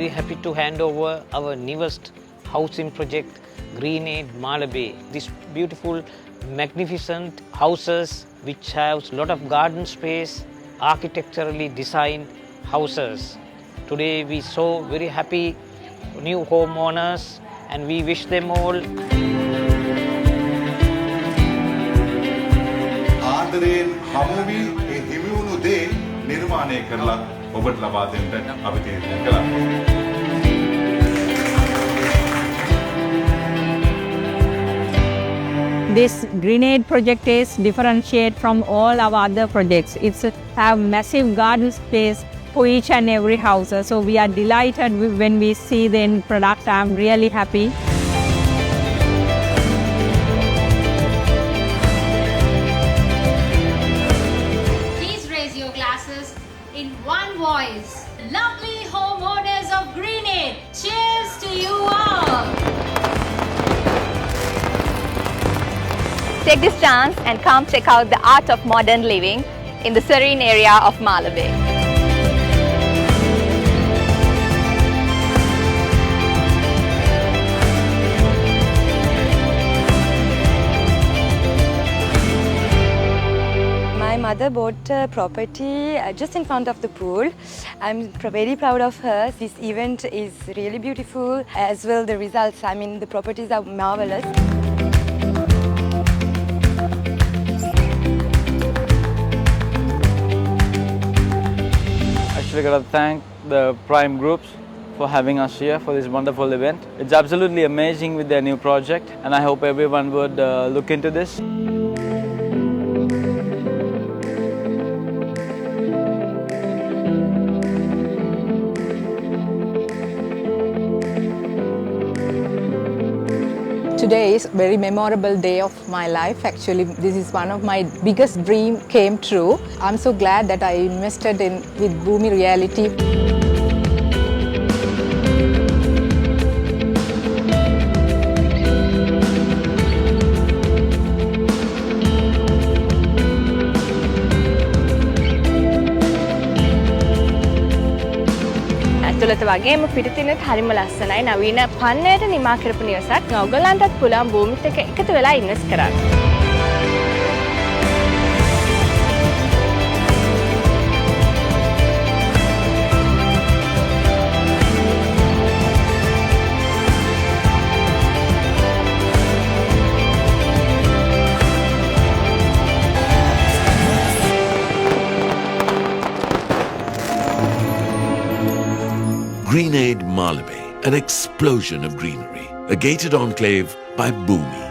very happy to hand over our newest housing project, Greenaid Malabe. These beautiful, magnificent houses which have a lot of garden space, architecturally designed houses. Today we saw very happy new homeowners and we wish them all ආදරයෙන් හමු වී ඒ හිමි වුණු දේ නිර්මාණය කරලා ඔබට ලබා දෙන්න අපි තීරණය කළා. This Greenaid project is differentiate from all our other projects. It's have massive garden space for each and every house. So we are delighted when we see the end product. I'm really happy. Please raise your glasses in one voice. Lovely homeowners of Greenaid, cheers to you all. Take this chance and come check out the art of modern living in the serene area of Malabe. My mother bought a property just in front of the pool. I'm very proud of her. This event is really beautiful. As well, the results, I mean, the properties are marvelous. Actually, got to thank the Prime Groups for having us here for this wonderful event. It's absolutely amazing with their new project, and I hope everyone would look into this. Today is a very memorable day of my life. Actually, this is one of my biggest dream came true. I'm so glad that I invested in with Boomi Reality. ඇතුළත වගේම පිටිතිනුත් හරිම ලස්සනයි. නවීන පන්නයට නිමා කරපු නිවසක්. ඔයගොල්ලන්ටත් පුළුවන් භූමිත් එක්ක එකතු වෙලා ඉන්වෙස්ට් කරන්න. Greenaid Malabe, an explosion of greenery, a gated enclave by Boomi.